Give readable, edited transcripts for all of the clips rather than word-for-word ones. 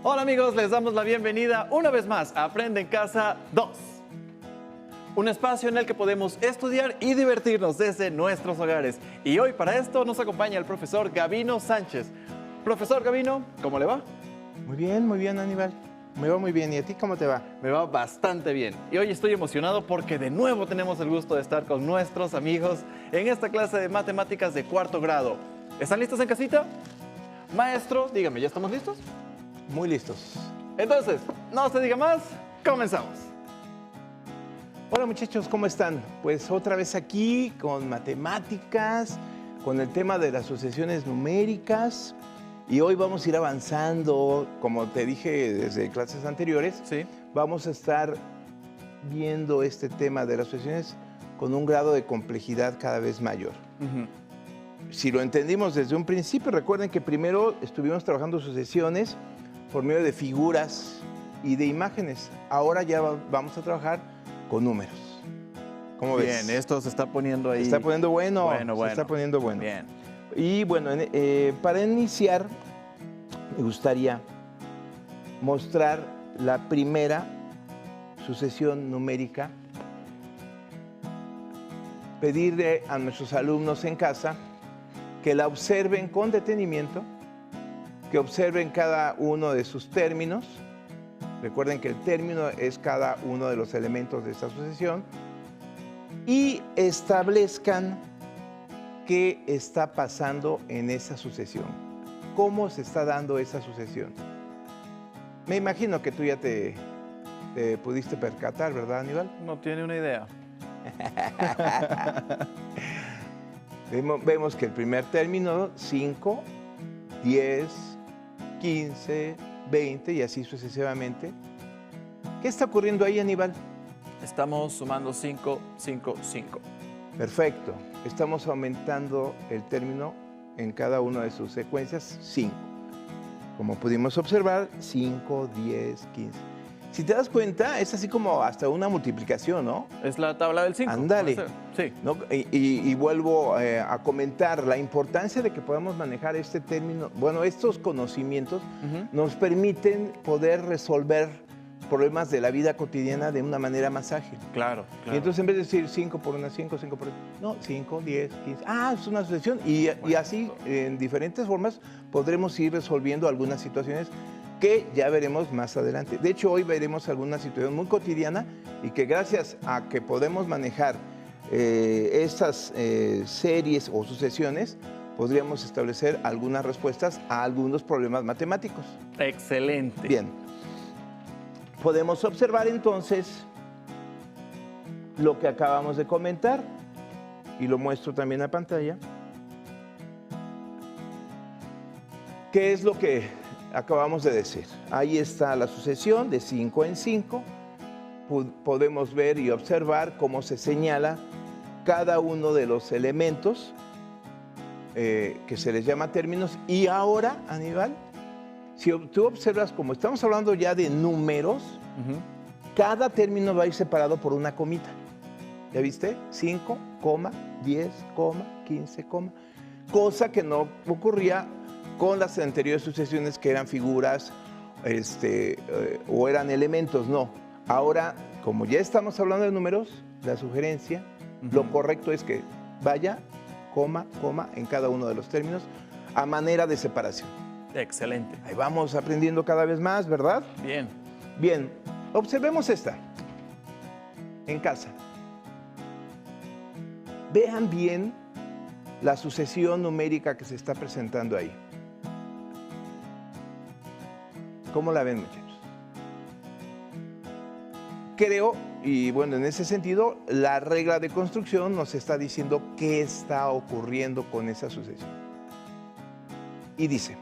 Hola amigos, les damos la bienvenida una vez más a Aprende en Casa 2. Un espacio en el que podemos estudiar y divertirnos desde nuestros hogares. Y hoy para esto nos acompaña el profesor Gavino Sánchez. Profesor Gavino, ¿cómo le va? Muy bien, Aníbal. Me va muy bien. ¿Y a ti cómo te va? Me va bastante bien. Y hoy estoy emocionado porque de nuevo tenemos el gusto de estar con nuestros amigos en esta clase de matemáticas de cuarto grado. ¿Están listos en casita? Maestro, dígame, ¿ya estamos listos? Muy listos. Entonces, no se diga más, comenzamos. Hola muchachos, ¿cómo están? Pues otra vez aquí con matemáticas, con el tema de las sucesiones numéricas. Y hoy vamos a ir avanzando, como te dije desde clases anteriores, Sí. vamos a estar viendo este tema de las sucesiones con un grado de complejidad cada vez mayor. Si lo entendimos desde un principio, recuerden que primero estuvimos trabajando sucesiones por medio de figuras y de imágenes. Ahora ya vamos a trabajar con números. ¿Cómo ves? Bien, esto se está poniendo ahí. Se está poniendo bueno. Bueno. Se está poniendo bueno. Bien. Y bueno, para iniciar, me gustaría mostrar la primera sucesión numérica. Pedirle a nuestros alumnos en casa que la observen con detenimiento, que observen cada uno de sus términos. Recuerden que el término es cada uno de los elementos de esta sucesión y establezcan qué está pasando en esa sucesión, cómo se está dando esa sucesión. Me imagino que tú ya te pudiste percatar, ¿verdad, Aníbal? No tiene una idea. Vemos que el primer término, 5, 10, 15, 20 y así sucesivamente. ¿Qué está ocurriendo ahí, Aníbal? Estamos sumando 5, 5, 5. Perfecto. Estamos aumentando el término en cada una de sus secuencias, 5. Como pudimos observar, 5, 10, 15. Si te das cuenta, es así como hasta una multiplicación, ¿no? Es la tabla del 5. Ándale. Sí. ¿No? Y vuelvo a comentar la importancia de que podamos manejar este término. Bueno, estos conocimientos nos permiten poder resolver problemas de la vida cotidiana de una manera más ágil. Claro. Y entonces en vez de decir 5 por una, 5, 5 por una, no, 5, 10, 15. Ah, es una sucesión. Y así, en diferentes formas, podremos ir resolviendo algunas situaciones que ya veremos más adelante. De hecho, hoy veremos alguna situación muy cotidiana y que gracias a que podemos manejar estas series o sucesiones, podríamos establecer algunas respuestas a algunos problemas matemáticos. Excelente. Bien. Podemos observar entonces lo que acabamos de comentar y lo muestro también en pantalla. ¿Qué es lo que acabamos de decir? Ahí está la sucesión de 5 en 5. Podemos ver y observar cómo se señala cada uno de los elementos que se les llama términos. Y ahora, Aníbal, si tú observas, como estamos hablando ya de números, cada término va a ir separado por una comita. ¿Ya viste? 5, 10, 15, cosa que no ocurría con las anteriores sucesiones que eran figuras o eran elementos. No. Ahora, como ya estamos hablando de números, la sugerencia, lo correcto es que vaya, coma en cada uno de los términos a manera de separación. Excelente. Ahí vamos aprendiendo cada vez más, ¿verdad? Bien. Bien, observemos esta en casa. Vean bien la sucesión numérica que se está presentando ahí. ¿Cómo la ven, muchachos? Creo, y bueno, en ese sentido, la regla de construcción nos está diciendo qué está ocurriendo con esa sucesión. Y dice: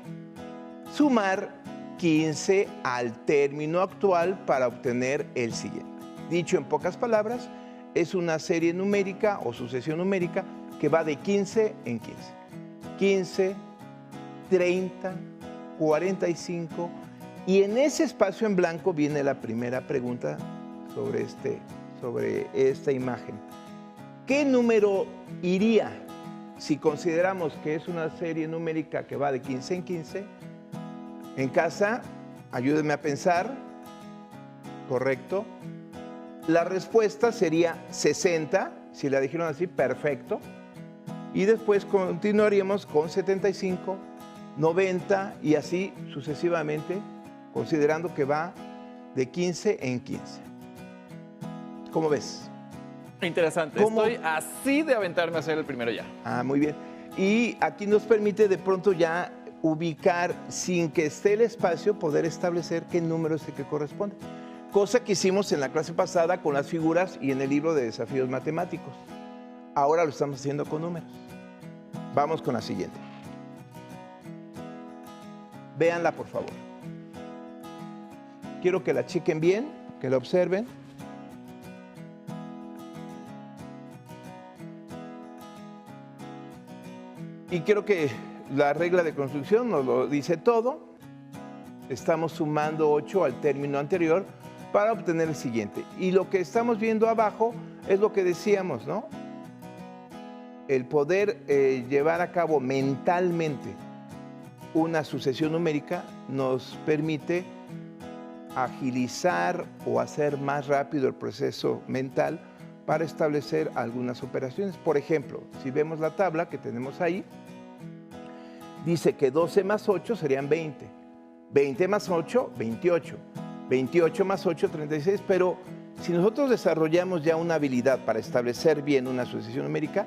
sumar 15 al término actual para obtener el siguiente. Dicho en pocas palabras, es una serie numérica o sucesión numérica que va de 15 en 15. 15, 30, 45, y en ese espacio en blanco viene la primera pregunta sobre esta imagen. ¿Qué número iría si consideramos que es una serie numérica que va de 15 en 15? En casa ayúdenme a pensar. Correcto. La respuesta sería 60, si la dijeron así, perfecto. Y después continuaríamos con 75, 90 y así sucesivamente, considerando que va de 15 en 15. ¿Cómo ves? Interesante. ¿Cómo? Estoy así de aventarme a hacer el primero ya. Ah, muy bien. Y aquí nos permite de pronto ya ubicar, sin que esté el espacio, poder establecer qué número es el que corresponde. Cosa que hicimos en la clase pasada con las figuras y en el libro de desafíos matemáticos. Ahora lo estamos haciendo con números. Vamos con la siguiente. Véanla, por favor. Quiero que la chequen bien, que la observen. Y quiero que la regla de construcción nos lo dice todo. Estamos sumando 8 al término anterior para obtener el siguiente. Y lo que estamos viendo abajo es lo que decíamos, ¿no? El poder llevar a cabo mentalmente una sucesión numérica nos permite agilizar o hacer más rápido el proceso mental para establecer algunas operaciones. Por ejemplo, si vemos la tabla que tenemos ahí, dice que 12 más 8 serían 20. 20 más 8, 28. 28 más 8, 36. Pero si nosotros desarrollamos ya una habilidad para establecer bien una sucesión numérica,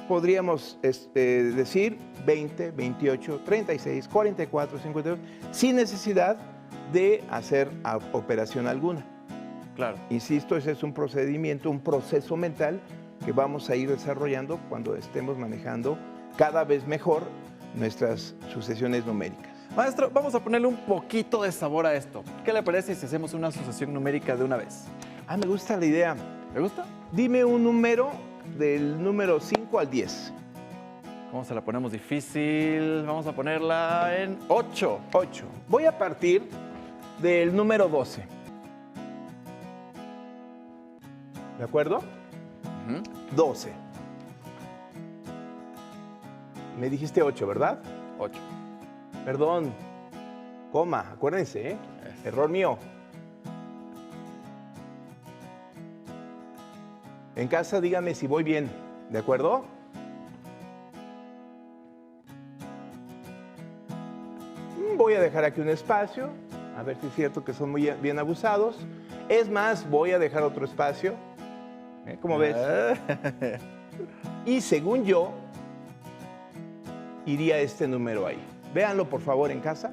podríamos decir 20, 28, 36, 44, 52, sin necesidad de hacer operación alguna. Claro. Insisto, ese es un procedimiento, un proceso mental que vamos a ir desarrollando cuando estemos manejando cada vez mejor nuestras sucesiones numéricas. Maestro, vamos a ponerle un poquito de sabor a esto. ¿Qué le parece si hacemos una sucesión numérica de una vez? Ah, me gusta la idea. ¿Le gusta? Dime un número del número 5 al 10. ¿Cómo se la ponemos difícil? Vamos a ponerla en 8. 8. Voy a partir del número 12. ¿De acuerdo? 12. Me dijiste 8, ¿verdad? 8. Perdón. Coma, acuérdense, ¿eh? Error mío. En casa dígame si voy bien, ¿de acuerdo? Voy a dejar aquí un espacio, a ver si es cierto que son muy bien abusados. Es más, voy a dejar otro espacio. ¿Cómo ves? Y según yo, iría este número ahí. Véanlo por favor en casa.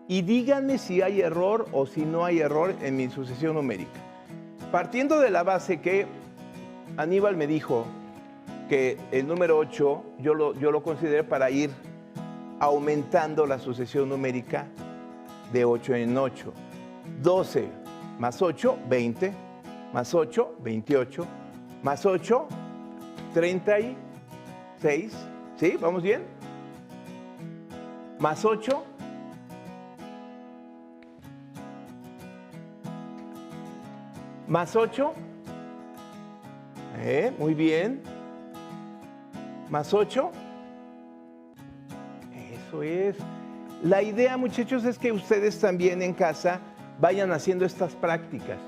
Y díganme si hay error o si no hay error en mi sucesión numérica. Partiendo de la base que Aníbal me dijo que el número 8 yo lo consideré para ir aumentando la sucesión numérica de 8 en 8. 12 más 8, 20, más 8, 28, más 8, 36. ¿Sí? ¿Vamos bien? Más 8. Más 8. Muy bien. Más 8. Eso es. La idea, muchachos, es que ustedes también en casa vayan haciendo estas prácticas.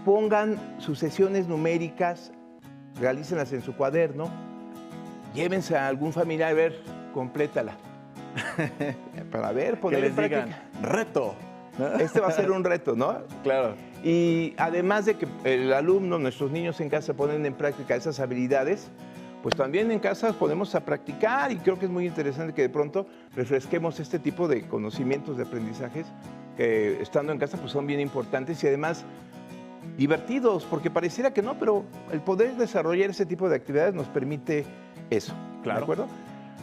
Pongan sucesiones numéricas, realícenlas en su cuaderno, llévense a algún familiar, a ver, complétala. Para ver, ponerle en práctica. Digan, reto. Este va a ser un reto, ¿no? Claro. Y además de que el alumno, nuestros niños en casa ponen en práctica esas habilidades, pues también en casa ponemos a practicar y creo que es muy interesante que de pronto refresquemos este tipo de conocimientos, de aprendizajes que estando en casa pues son bien importantes y además divertidos, porque pareciera que no, pero el poder desarrollar ese tipo de actividades nos permite eso. Claro. ¿De acuerdo?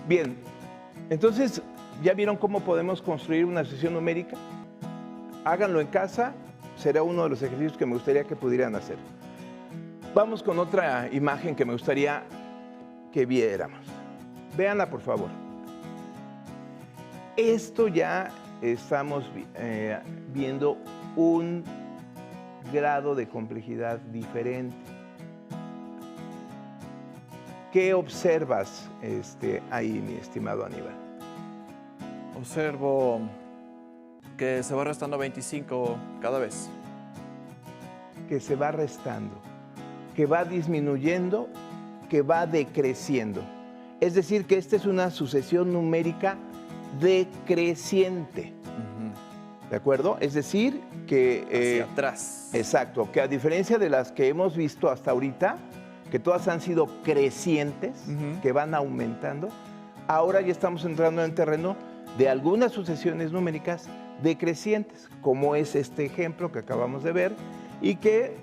Bien, entonces, ¿ya vieron cómo podemos construir una sucesión numérica? Háganlo en casa, será uno de los ejercicios que me gustaría que pudieran hacer. Vamos con otra imagen que me gustaría que viéramos. Véanla, por favor. Esto ya estamos viendo un grado de complejidad diferente. ¿Qué observas ahí, mi estimado Aníbal? Observo que se va restando 25 cada vez. Que se va restando, que va disminuyendo, que va decreciendo. Es decir, que esta es una sucesión numérica decreciente. ¿De acuerdo? Es decir, que... hacia atrás. Exacto, que a diferencia de las que hemos visto hasta ahorita, que todas han sido crecientes, que van aumentando, ahora ya estamos entrando en el terreno de algunas sucesiones numéricas decrecientes, como es este ejemplo que acabamos de ver, y que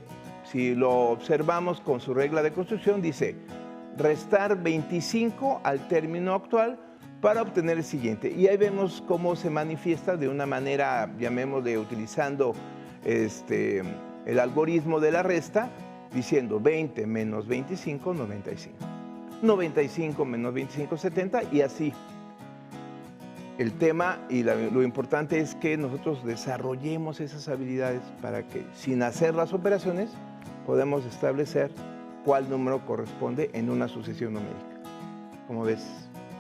si lo observamos con su regla de construcción, dice restar 25 al término actual para obtener el siguiente. Y ahí vemos cómo se manifiesta de una manera, llamémosle, utilizando el algoritmo de la resta, diciendo 20 menos 25, 95. 95 menos 25, 70 y así. El tema y lo importante es que nosotros desarrollemos esas habilidades para que, sin hacer las operaciones, podemos establecer cuál número corresponde en una sucesión numérica. Como ves,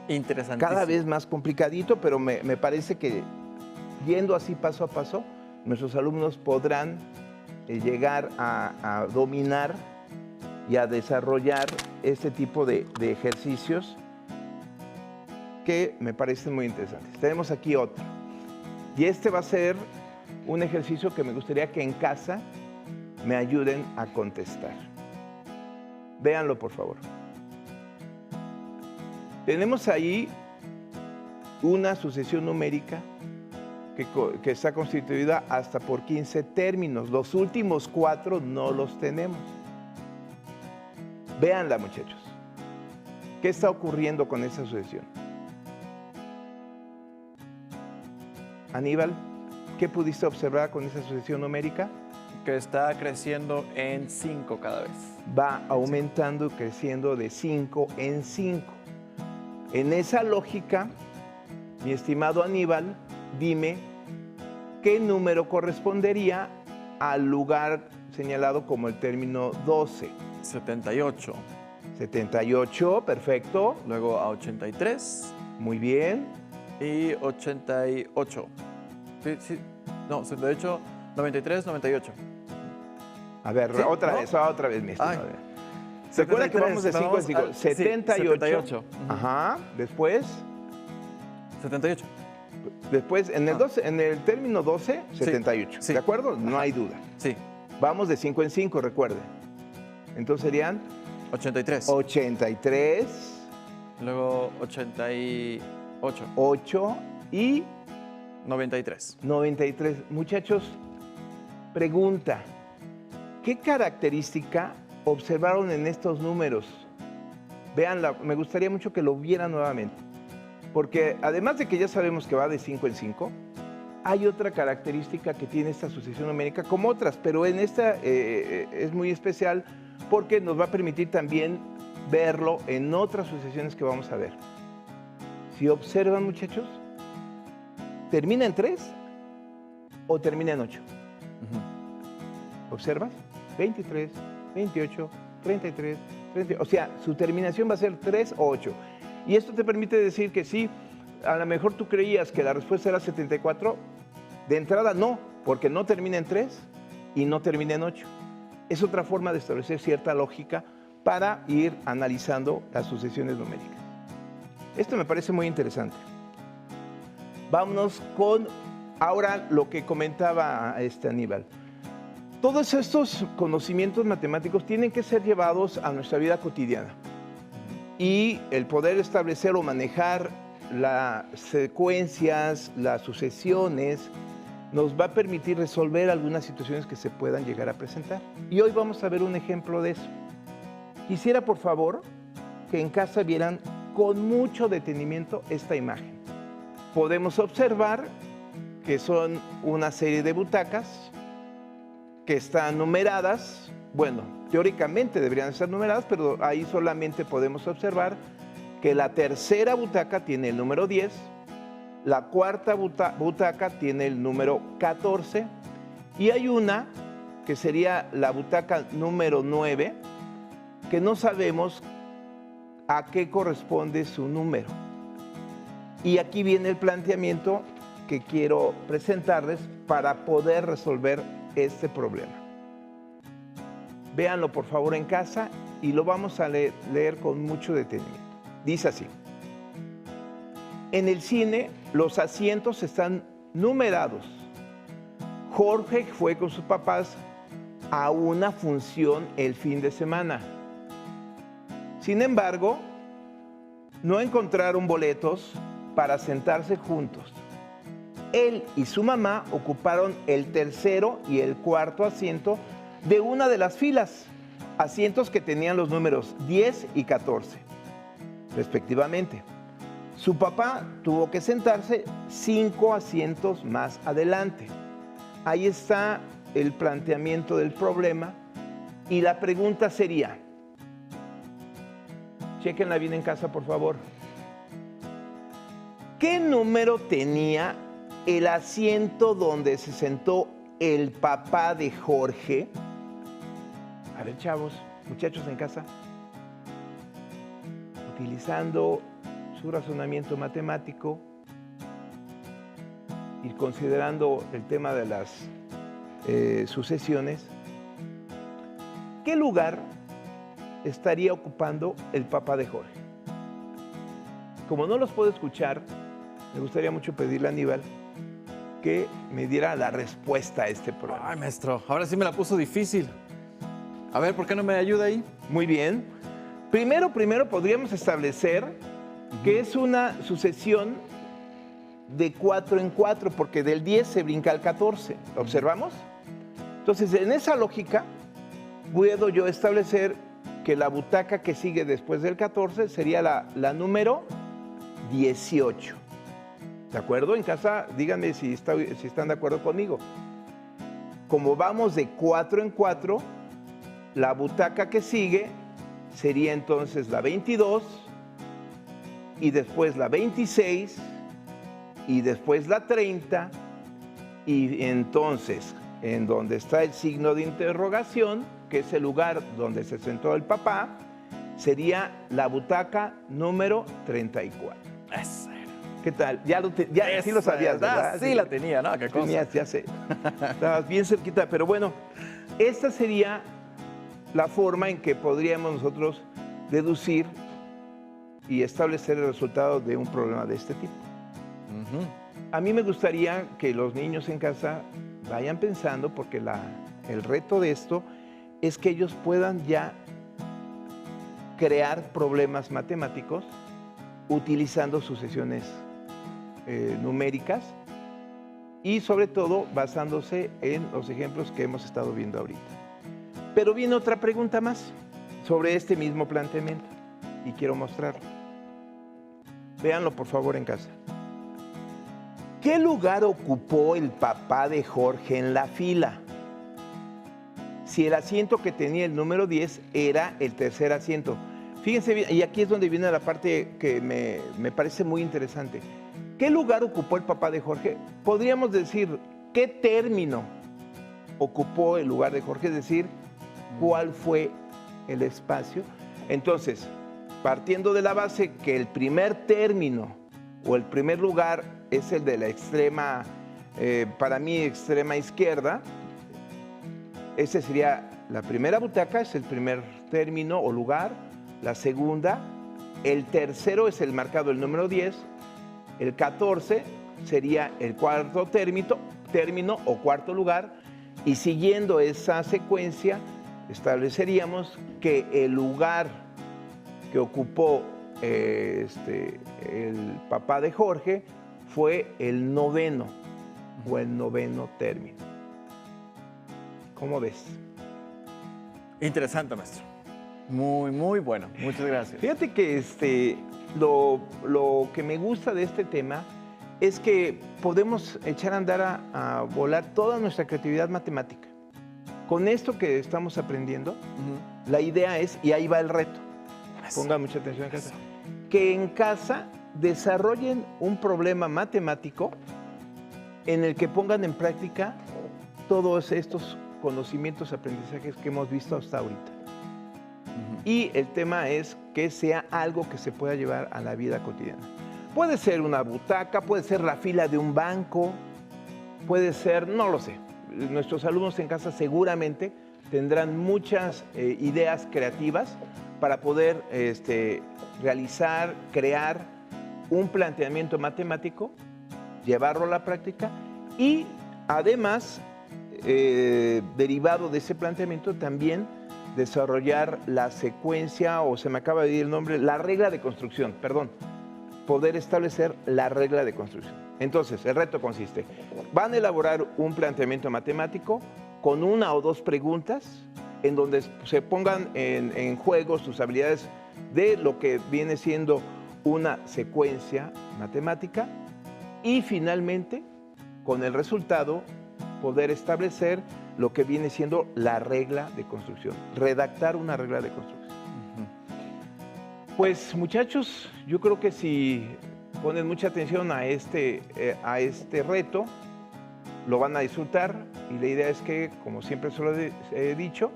interesantísimo. Cada vez más complicadito, pero me parece que yendo así paso a paso, nuestros alumnos podrán llegar a dominar y a desarrollar este tipo de ejercicios que me parecen muy interesantes. Tenemos aquí otro. Y este va a ser un ejercicio que me gustaría que en casa me ayuden a contestar. Véanlo, por favor. Tenemos ahí una sucesión numérica que está constituida hasta por 15 términos. Los últimos 4 no los tenemos. Véanla, muchachos. ¿Qué está ocurriendo con esa sucesión? Aníbal, ¿qué pudiste observar con esa sucesión numérica? Que está creciendo en 5 cada vez. Va aumentando y creciendo de 5 en 5. En esa lógica, mi estimado Aníbal, dime qué número correspondería al lugar señalado como el término 12. 78. 78, perfecto. Luego a 83. Muy bien. Y 88. Sí. No, 78, 93, 98. A ver, ¿Sí? otra vez, mi estimado. Ay. ¿Se acuerdan que vamos de 5 en 5? al- sí, 78. 78. Ajá. Después, 78. en el, 12, en el término 12, 78. sí. ¿De acuerdo? No hay duda. Sí. Vamos de 5 en 5, recuerden. Entonces serían 83. 83, Luego 88. 8 y 93. 93. Muchachos, pregunta, ¿qué característica observaron en estos números? Véanla, me gustaría mucho que lo vieran nuevamente, porque además de que ya sabemos que va de 5 en 5, hay otra característica que tiene esta sucesión numérica, como otras, pero en esta es muy especial porque nos va a permitir también verlo en otras sucesiones que vamos a ver. Si observan, muchachos, ¿termina en 3 o termina en 8? ¿Observas? 23, 28, 33, 30. O sea, su terminación va a ser 3 o 8. Y esto te permite decir que sí, a lo mejor tú creías que la respuesta era 74. De entrada no, porque no termina en 3 y no termina en 8. Es otra forma de establecer cierta lógica para ir analizando las sucesiones numéricas. Esto me parece muy interesante. Vámonos con ahora lo que comentaba Aníbal. Todos estos conocimientos matemáticos tienen que ser llevados a nuestra vida cotidiana. Y el poder establecer o manejar las secuencias, las sucesiones, nos va a permitir resolver algunas situaciones que se puedan llegar a presentar. Y hoy vamos a ver un ejemplo de eso. Quisiera, por favor, que en casa vieran con mucho detenimiento esta imagen. Podemos observar que son una serie de butacas que están numeradas. Bueno, teóricamente deberían estar numeradas, pero ahí solamente podemos observar que la tercera butaca tiene el número 10, la cuarta butaca tiene el número 14 y hay una que sería la butaca número 9, que no sabemos a qué corresponde su número. Y aquí viene el planteamiento que quiero presentarles para poder resolver este problema. Véanlo por favor en casa y lo vamos a leer con mucho detenimiento. Dice así: en el cine los asientos están numerados. Jorge fue con sus papás a una función el fin de semana. Sin embargo, no encontraron boletos para sentarse juntos. Él y su mamá ocuparon el tercero y el cuarto asiento de una de las filas, asientos que tenían los números 10 y 14, respectivamente. Su papá tuvo que sentarse 5 asientos más adelante. Ahí está el planteamiento del problema y la pregunta sería, chéquenla bien en casa por favor, ¿qué número tenía el asiento donde se sentó el papá de Jorge? A ver, chavos, muchachos en casa, utilizando su razonamiento matemático y considerando el tema de las sucesiones, ¿qué lugar estaría ocupando el papá de Jorge? Como no los puedo escuchar, me gustaría mucho pedirle a Aníbal que me diera la respuesta a este problema. Ay, maestro, ahora sí me la puso difícil. A ver, ¿por qué no me ayuda ahí? Muy bien. Primero podríamos establecer que es una sucesión de 4 en 4, porque del 10 se brinca al 14. ¿Observamos? Entonces, en esa lógica, puedo yo establecer que la butaca que sigue después del 14 sería la número 18. ¿De acuerdo? En casa, díganme si están de acuerdo conmigo. Como vamos de 4 en 4, la butaca que sigue sería entonces la 22, y después la 26, y después la 30, y entonces, en donde está el signo de interrogación, que es el lugar donde se sentó el papá, sería la butaca número 34. Esa era. ¿Qué tal? Ya sí lo sabías, ¿verdad? Sí, la tenía, ¿no? ¿Qué cosa? Tenías, ya sé. Estabas bien cerquita, pero bueno, esta sería la forma en que podríamos nosotros deducir y establecer el resultado de un problema de este tipo. A mí me gustaría que los niños en casa vayan pensando, porque el reto de esto es que ellos puedan ya crear problemas matemáticos utilizando sucesiones numéricas y sobre todo basándose en los ejemplos que hemos estado viendo ahorita. Pero viene otra pregunta más sobre este mismo planteamiento y quiero mostrarlo. Véanlo por favor en casa. ¿Qué lugar ocupó el papá de Jorge en la fila? Si el asiento que tenía el número 10 era el tercer asiento. Fíjense bien, y aquí es donde viene la parte que me parece muy interesante. ¿Qué lugar ocupó el papá de Jorge? Podríamos decir, ¿qué término ocupó el lugar de Jorge? Es decir, ¿cuál fue el espacio? Entonces, partiendo de la base que el primer término o el primer lugar es el de la extrema, para mí, extrema izquierda, ese sería la primera butaca, es el primer término o lugar, la segunda, el tercero es el marcado el número 10, el 14 sería el cuarto término o cuarto lugar, y siguiendo esa secuencia estableceríamos que el lugar que ocupó el papá de Jorge fue el noveno o el noveno término. ¿Cómo ves? Interesante, maestro. Muy, muy bueno. Muchas gracias. Fíjate que lo que me gusta de este tema es que podemos echar a andar a volar toda nuestra creatividad matemática. Con esto que estamos aprendiendo, la idea es, y ahí va el reto, pongan mucha atención en casa, que en casa desarrollen un problema matemático en el que pongan en práctica todos estos conocimientos, aprendizajes que hemos visto hasta ahorita. Y el tema es que sea algo que se pueda llevar a la vida cotidiana. Puede ser una butaca, puede ser la fila de un banco, puede ser, no lo sé. Nuestros alumnos en casa seguramente tendrán muchas ideas creativas para poder realizar, crear un planteamiento matemático, llevarlo a la práctica y además, derivado de ese planteamiento, también desarrollar la secuencia, o se me acaba de ir el nombre, la regla de construcción, perdón, poder establecer la regla de construcción. Entonces, el reto consiste, van a elaborar un planteamiento matemático con una o dos preguntas en donde se pongan en juego sus habilidades de lo que viene siendo una secuencia matemática y finalmente, con el resultado, poder establecer lo que viene siendo la regla de construcción, redactar una regla de construcción. Pues muchachos, yo creo que si ponen mucha atención a este reto, lo van a disfrutar y la idea es que, como siempre se lo he dicho,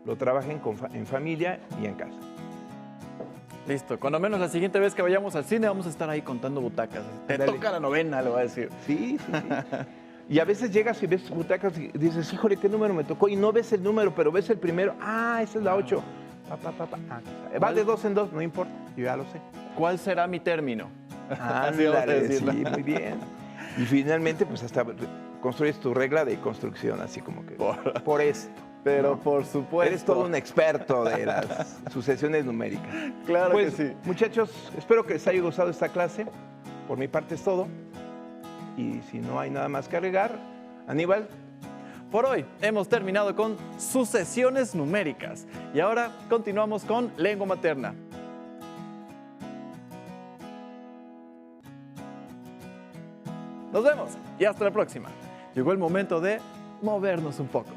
lo trabajen en familia y en casa. Listo, cuando menos la siguiente vez que vayamos al cine vamos a estar ahí contando butacas. Te Dale. toca la novena, le voy a decir. Sí, sí, sí. Y a veces llegas y ves butacas y dices, híjole, ¿qué número me tocó? Y no ves el número, pero ves el primero. Ah, esa es la 8. Va de 2 en 2, no importa, yo ya lo sé. ¿Cuál será mi término? Así vamos a Ándale, sí, decirlo. muy bien. Y finalmente, pues hasta construyes tu regla de construcción, así como que por esto. Pero ¿no? por supuesto. Eres todo un experto de las sucesiones numéricas. Claro Pues, que sí. muchachos, espero que les haya gustado esta clase. Por mi parte es todo. Y si no hay nada más que agregar, Aníbal. Por hoy hemos terminado con sucesiones numéricas y ahora continuamos con lengua materna. Nos vemos y hasta la próxima. Llegó el momento de movernos un poco.